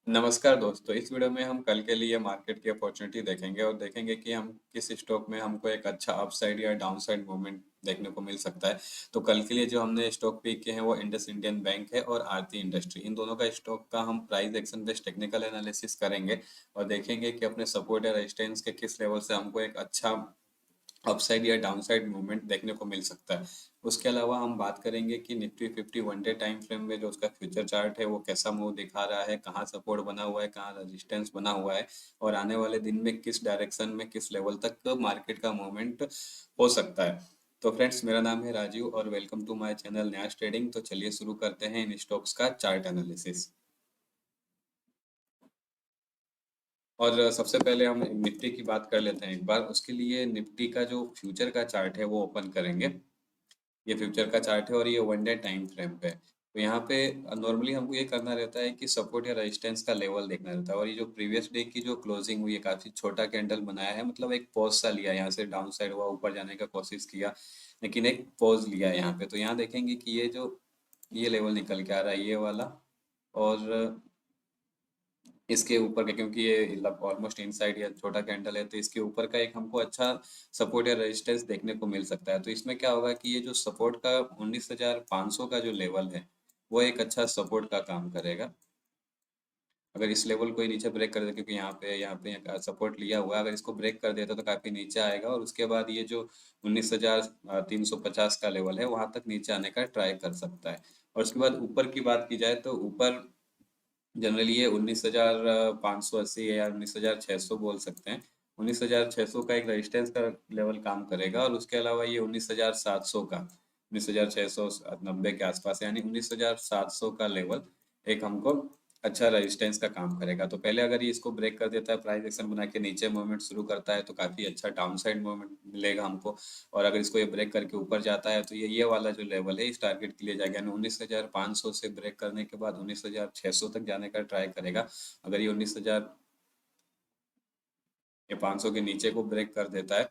नमस्कार दोस्तों, इस वीडियो में हम कल के लिए मार्केट की अपॉर्चुनिटी देखेंगे और देखेंगे कि हम किस स्टॉक में हमको एक अच्छा अपसाइड या डाउनसाइड मूवमेंट देखने को मिल सकता है। तो कल के लिए जो हमने स्टॉक पिक किए हैं वो इंडस इंडियन बैंक है और आरती इंडस्ट्री। इन दोनों का स्टॉक का हम price action based technical analysis करेंगे और देखेंगे कि अपने सपोर्ट या रेजिस्टेंस के किस लेवल से हमको एक अच्छा अपसाइड या डाउनसाइड मूवमेंट देखने को मिल सकता है। उसके अलावा हम बात करेंगे कि Nifty 50 one day time frame में जो उसका फ्यूचर चार्ट है वो कैसा मूव दिखा रहा है, कहाँ सपोर्ट बना हुआ है, कहाँ रेजिस्टेंस बना हुआ है और आने वाले दिन में किस डायरेक्शन में किस लेवल तक मार्केट का मूवमेंट हो सकता है। तो फ्रेंड्स, मेरा नाम है राजीव और वेलकम टू माय चैनल न्यास ट्रेडिंग। तो चलिए शुरू करते हैं इन स्टॉक्स का चार्ट एनालिसिस। और सबसे पहले हम निफ्टी की बात कर लेते हैं एक बार। उसके लिए निफ्टी का जो फ्यूचर का चार्ट है वो ओपन करेंगे। ये फ्यूचर का चार्ट है और ये वन डे टाइम फ्रेम पे है। तो यहाँ पे नॉर्मली हमको ये करना रहता है कि सपोर्ट या रेजिस्टेंस का लेवल देखना रहता है और ये जो प्रीवियस डे की जो क्लोजिंग हुई है काफी छोटा कैंडल बनाया है, मतलब एक पॉज सा लिया है। यहाँ से डाउन साइड हुआ, ऊपर जाने का कोशिश किया लेकिन एक पॉज लिया है यहाँ पे। तो यहाँ देखेंगे कि ये लेवल निकल के आ रहा है, ये वाला। और इसके ऊपर का, क्योंकि ये ऑलमोस्ट इनसाइड या छोटा कैंडल है, तो इसके ऊपर का एक हमको अच्छा सपोर्ट या रेजिस्टेंस देखने को मिल सकता है। तो इसमें क्या होगा कि ये जो सपोर्ट का 19,500 का जो लेवल है वो एक अच्छा सपोर्ट का काम करेगा। अगर इस लेवल को ही नीचे ब्रेक कर दे, क्योंकि यहाँ पे सपोर्ट लिया हुआ है, अगर इसको ब्रेक कर देता तो काफी नीचे आएगा और उसके बाद ये जो 19,350 का लेवल है वहां तक नीचे आने का ट्राई कर सकता है। और उसके बाद ऊपर की बात की जाए तो ऊपर जनरली ये 19,580 या 19,600 बोल सकते हैं। 19,600 का एक रेजिस्टेंस का लेवल काम करेगा और उसके अलावा ये 19,700 का, 19,690 के आसपास, यानी 19,700 का लेवल एक हमको अच्छा रेजिस्टेंस का काम करेगा। तो पहले अगर ये इसको ब्रेक कर देता है, प्राइस एक्शन बना के नीचे मूवमेंट शुरू करता है, तो काफी अच्छा डाउन साइड मूवमेंट मिलेगा हमको। और अगर इसको ये ब्रेक करके ऊपर जाता है तो ये वाला जो लेवल है इस टारगेट के लिए जाएगा, यानी 19,500 से ब्रेक करने के बाद 19,600 तक जाने का ट्राई करेगा। अगर ये 19,500 के नीचे को ब्रेक कर देता है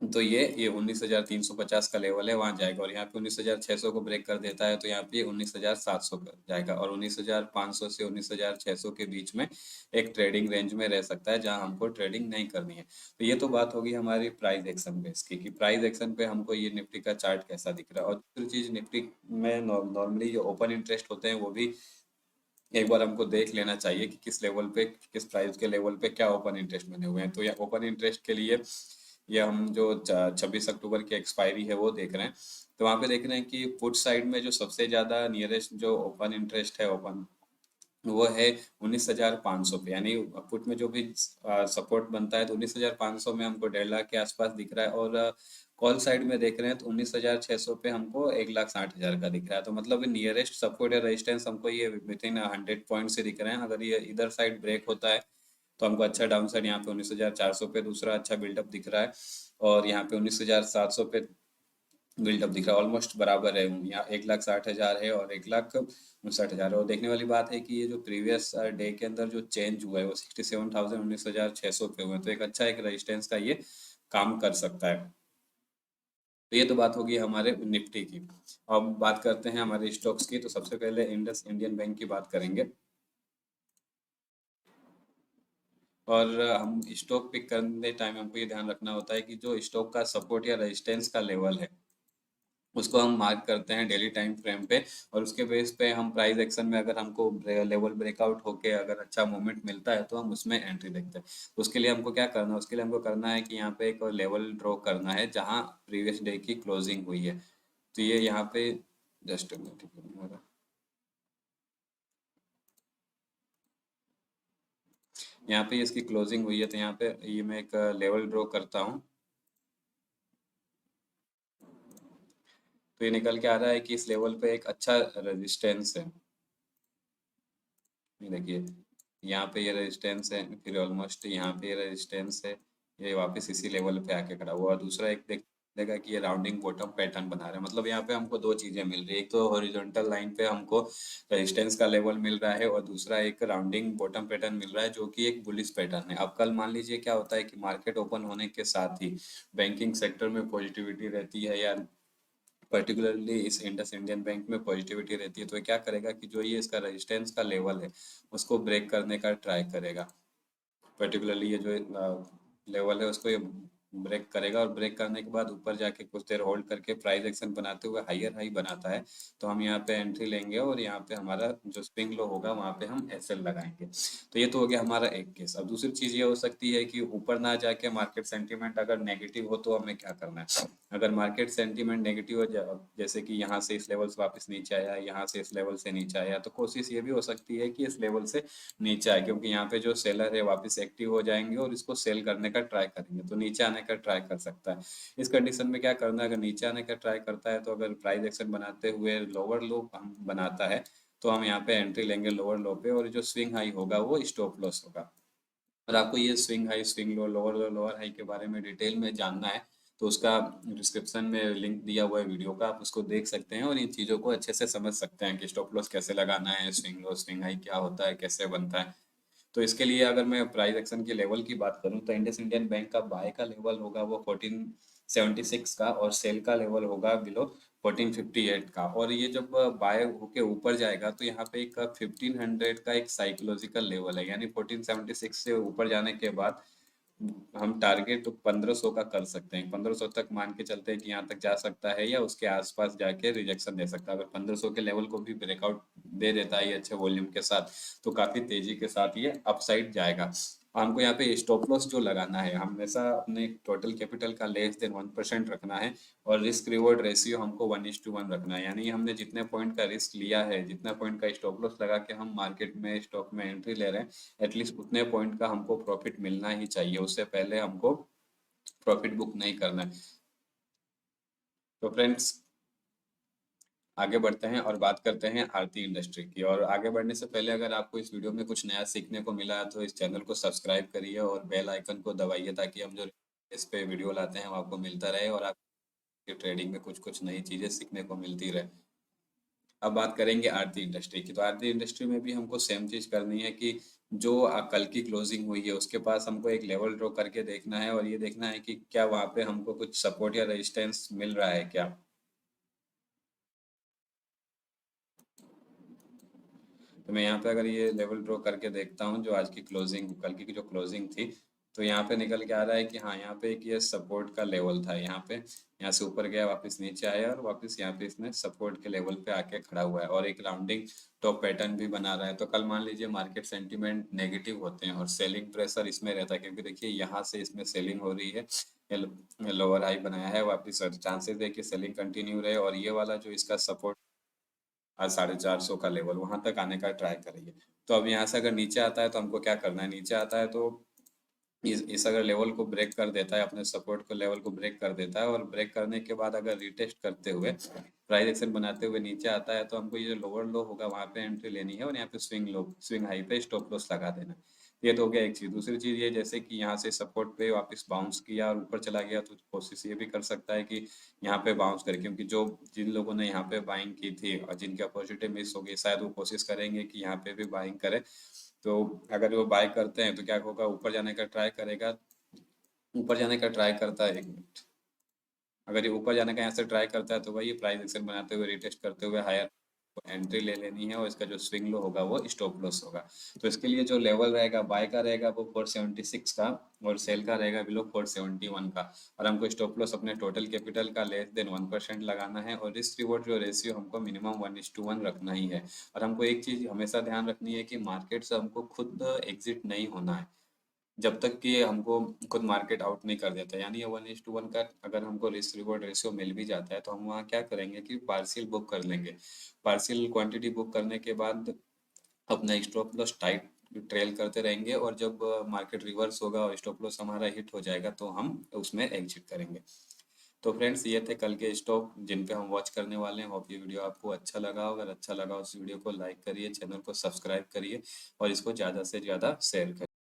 तो ये 19,350 का लेवल है, वहां जाएगा। और यहाँ पे 19,600 को ब्रेक कर देता है तो यहाँ पे 19,700 का जाएगा और 19,500 से 19,600 के बीच में एक ट्रेडिंग रेंज में रह सकता है जहां हमको ट्रेडिंग नहीं करनी है। तो ये तो बात होगी हमारी प्राइस एक्शन बेस की, कि प्राइस एक्शन पे हमको ये निफ्टी का चार्ट कैसा दिख रहा है। और दूसरी चीज, निफ्टी में नॉर्मली जो ओपन इंटरेस्ट होते हैं वो भी एक बार हमको देख लेना चाहिए कि किस लेवल पे, किस प्राइस के लेवल पे क्या ओपन इंटरेस्ट बने हुए हैं। तो ये ओपन इंटरेस्ट के लिए ये हम जो 26 अक्टूबर की एक्सपायरी है वो देख रहे हैं। तो वहाँ पे देख रहे हैं कि पुट साइड में जो सबसे ज्यादा नियरेस्ट जो ओपन इंटरेस्ट है ओपन, वो है 19,500 पे। यानी पुट में जो भी सपोर्ट बनता है तो 19,500 में हमको 1.5 लाख के आसपास दिख रहा है। और कॉल साइड में देख रहे हैं तो 19,600 पे हमको 1,60,000 का दिख रहा है। तो मतलब नियरेस्ट सपोर्ट या रेजिस्टेंस हमको ये विद इन 100 पॉइंट से दिख रहे हैं। अगर ये इधर साइड ब्रेक होता है तो हमको अच्छा डाउन साइड यहाँ पे 19,400 पे दूसरा अच्छा बिल्डअप दिख रहा है और यहाँ पे 19,700 पे बिल्डअप दिख रहा है। ऑलमोस्ट बराबर है, यहाँ 1,60,000 है और 1,59,000 है। और देखने वाली बात है कि ये जो प्रीवियस डे के अंदर जो चेंज हुआ है वो 67,000 19,600 पे हुए हैं। तो एक अच्छा एक रेजिस्टेंस का ये काम कर सकता है। तो ये तो बात होगी हमारे निफ्टी की। अब बात करते हैं हमारे स्टॉक्स की। तो सबसे पहले इंडस इंडियन बैंक की बात करेंगे। और हम स्टॉक पिक करने टाइम हमको ये ध्यान रखना होता है कि जो स्टॉक का सपोर्ट या रेजिस्टेंस का लेवल है उसको हम मार्क करते हैं डेली टाइम फ्रेम पे। और उसके बेस पे हम प्राइस एक्शन में अगर हमको लेवल ब्रेकआउट होके अगर अच्छा मूवमेंट मिलता है तो हम उसमें एंट्री देखते हैं। तो उसके लिए हमको क्या करना है, उसके लिए हमको करना है कि यहाँ पे एक लेवल ड्रॉ करना है जहाँ प्रीवियस डे की क्लोजिंग हुई है। तो ये यहाँ पे जस्ट यहाँ पे इसकी क्लोजिंग हुई है, तो यहाँ पे ये मैं एक लेवल ड्रॉ करता हूँ। तो ये निकल के आ रहा है कि इस लेवल पे एक अच्छा रेजिस्टेंस है। ये देखिए, यहाँ पे ये रेजिस्टेंस है, फिर ऑलमोस्ट यहाँ पे ये रेजिस्टेंस है, ये वापस इसी लेवल पे आके खड़ा हुआ। और दूसरा एक देगा कि ये राउंडिंग बॉटम पैटर्न बना रहा है। मतलब यहाँ पे हमको दो चीजें मिल रही है, एक तो हॉरिजॉन्टल लाइन पे हमको रेजिस्टेंस का लेवल मिल रहा है और दूसरा एक राउंडिंग बॉटम पैटर्न मिल रहा है जो कि एक बुलिश पैटर्न है। अब कल मान लीजिए क्या होता है कि मार्केट ओपन होने के साथ ही बैंकिंग सेक्टर में पॉजिटिविटी रहती है या पर्टिकुलरली इस इंडस इंडियन बैंक में पॉजिटिविटी रहती है, तो ये क्या करेगा कि जो ये इसका रेजिस्टेंस का लेवल है उसको ब्रेक करने का ट्राई करेगा। पर्टिकुलरली ये जो लेवल है उसको ये ब्रेक करेगा, और ब्रेक करने के बाद ऊपर जाके कुछ देर होल्ड करके प्राइस एक्शन बनाते हुए हाई बनाता है, तो हम यहाँ पे एंट्री लेंगे और यहाँ पे हमारा जो स्विंग लो होगा वहाँ पे हम एसएल लगाएंगे। तो ये तो हो गया हमारा एक केस। अब दूसरी चीज ये हो सकती है कि ऊपर ना जाके मार्केट सेंटीमेंट अगर नेगेटिव हो तो हमें क्या करना है। अगर मार्केट सेंटीमेंट नेगेटिव हो जैसे कि यहाँ से इस लेवल से वापस नीचे आया, यहाँ से इस लेवल से नीचे आया, तो कोशिश ये भी हो सकती है कि इस लेवल से नीचे आए, क्योंकि यहाँ पे जो सेलर है वापस एक्टिव हो जाएंगे और इसको सेल करने का ट्राई करेंगे, तो नीचे आने का ट्राई कर सकता है। इस कंडीशन में क्या करना है, अगर नीचे आने का ट्राई करता है तो अगर प्राइस एक्शन बनाते हुए लोअर लो हम बनाता है तो हम यहाँ पे एंट्री लेंगे लोअर लो पे, और जो स्विंग हाई होगा वो स्टॉप लॉस होगा। और आपको ये swing high, swing low, lower high के बारे में डिटेल में जानना है तो उसका डिस्क्रिप्शन में लिंक दिया हुआ है वीडियो का, आप उसको देख सकते हैं और इन चीज़ों को अच्छे से समझ सकते हैं कि स्टॉप लॉस कैसे लगाना है, स्विंग लो स्विंग हाई क्या होता है, कैसे बनता है। तो इसके लिए अगर मैं प्राइस एक्शन के लेवल की बात करूं तो इंडस इंडियन बैंक का बाय का लेवल होगा वो 1476 का, और सेल का लेवल होगा बिलो 1458 का। और ये जब बाय होके ऊपर जाएगा तो यहाँ पे एक 1500 का एक साइकोलॉजिकल लेवल है, यानी 1476 से ऊपर जाने के बाद हम टारगेट 1500 का कर सकते हैं। 1500 तक मान के चलते हैं कि यहाँ तक जा सकता है या उसके आसपास जाके रिजेक्शन दे सकता है। अगर 1500 के लेवल को भी ब्रेकआउट दे देता है ये अच्छे वॉल्यूम के साथ तो काफी तेजी के साथ ये अपसाइड जाएगा। हमको यहाँ पे स्टॉप लॉस जो लगाना है, हमेशा अपने टोटल कैपिटल का लेस देन 1% रखना है, और रिस्क रिवॉर्ड रेशियो हमको 1:1 रखना है। यानी हमने जितने पॉइंट का रिस्क लिया है, जितना पॉइंट का स्टॉप लॉस लगा के हम मार्केट में स्टॉक में एंट्री ले रहे हैं, एटलीस्ट उतने पॉइंट का हमको प्रॉफिट मिलना ही चाहिए, उससे पहले हमको प्रॉफिट बुक नहीं करना है। तो फ्रेंड्स आगे बढ़ते हैं और बात करते हैं आरती इंडस्ट्री की। और आगे बढ़ने से पहले अगर आपको इस वीडियो में कुछ नया सीखने को मिला है तो इस चैनल को सब्सक्राइब करिए और बेल आइकन को दबाइए, ताकि हम जो इस पे वीडियो लाते हैं वो आपको मिलता रहे और आपकी ट्रेडिंग में कुछ कुछ नई चीज़ें सीखने को मिलती रहे। अब बात करेंगे आरती इंडस्ट्री की। तो आरती इंडस्ट्री में भी हमको सेम चीज़ करनी है कि जो कल की क्लोजिंग हुई है उसके पास हमको एक लेवल ड्रॉ करके देखना है, और ये देखना है कि क्या वहाँ पे हमको कुछ सपोर्ट या रेजिस्टेंस मिल रहा है क्या। तो मैं यहाँ पे अगर ये लेवल ड्रॉ करके देखता हूँ जो आज की क्लोजिंग, कल की जो क्लोजिंग थी, तो यहाँ पे निकल के आ रहा है कि हाँ यहाँ पे एक ये सपोर्ट का लेवल था, यहाँ पे यहाँ से ऊपर गया वापस नीचे आया और वापस यहाँ पे इसने सपोर्ट के लेवल पे आके खड़ा हुआ है, और एक राउंडिंग टॉप पैटर्न भी बना रहा है। तो कल मान लीजिए मार्केट सेंटीमेंट नेगेटिव होते हैं और सेलिंग प्रेशर इसमें रहता है, क्योंकि देखिए यहाँ से इसमें सेलिंग हो रही है, लोअर हाई बनाया है वापस, चांसेस है कि सेलिंग कंटिन्यू रहे और ये वाला जो इसका सपोर्ट आज 450 का लेवल वहां तक आने का ट्राई करेंगे। तो अब यहाँ से अगर नीचे आता है तो हमको क्या करना है, नीचे आता है तो इस अगर लेवल को ब्रेक कर देता है, अपने सपोर्ट को लेवल को ब्रेक कर देता है, और ब्रेक करने के बाद अगर रिटेस्ट करते हुए प्राइस एक्शन बनाते हुए नीचे आता है तो हमको ये जो लोअर लो होगा वहां पे एंट्री लेनी है, और यहाँ पे स्विंग लो स्विंग हाई पे स्टॉप लॉस लगा देना है। ये तो हो गया एक चीज। दूसरी चीज ये, जैसे कि यहाँ से सपोर्ट पे वापस बाउंस किया और ऊपर चला गया, तो कोशिश ये भी कर सकता है कि यहाँ पे बाउंस करे, क्योंकि जो जिन लोगों ने यहाँ पे बाइंग की थी और जिनकी अपॉर्चुनिटी मिस हो गई, शायद वो कोशिश करेंगे कि यहाँ पे भी बाइंग करे। तो अगर वो बाय करते हैं तो क्या होगा, ऊपर जाने का ट्राई करेगा, ऊपर जाने का ट्राई करता है, एक मिनट, अगर ये ऊपर जाने का यहाँ से ट्राई करता है तो वही प्राइस एक्शन बनाते हुए रिटेस्ट करते हुए हायर एंट्री ले लेनी है, और इसका जो स्विंग लो होगा वो स्टॉप लॉस होगा। तो इसके लिए जो लेवल रहेगा बाय का रहेगा वो 476 का, और सेल का रहेगा बिलो 471 का, और हमको स्टॉप लॉस अपने टोटल कैपिटल का लेस देन 1% लगाना है, और रिस्क रिवॉर्ड जो रेशियो हमको मिनिमम 1:1 रखना ही है। और हमको एक चीज हमेशा ध्यान रखनी है कि मार्केट से हमको खुद एग्जिट नहीं होना है जब तक कि हमको खुद मार्केट आउट नहीं कर देता। यानी ये 1:1 का अगर हमको रिस्क रिवॉर्ड रेशियो मिल भी जाता है तो हम वहाँ क्या करेंगे कि पार्शियल बुक कर लेंगे। पार्शियल क्वांटिटी बुक करने के बाद अपना स्टॉप लॉस टाइट ट्रेल करते रहेंगे, और जब मार्केट रिवर्स होगा और स्टॉप लॉस हमारा हिट हो जाएगा तो हम उसमें एग्जिट करेंगे। तो फ्रेंड्स ये थे कल के स्टॉक जिन पे हम वॉच करने वाले हैं। होप ये वीडियो आपको अच्छा लगा। अगर अच्छा लगा उस वीडियो को लाइक करिए, चैनल को सब्सक्राइब करिए और इसको ज़्यादा से ज़्यादा शेयर करिए।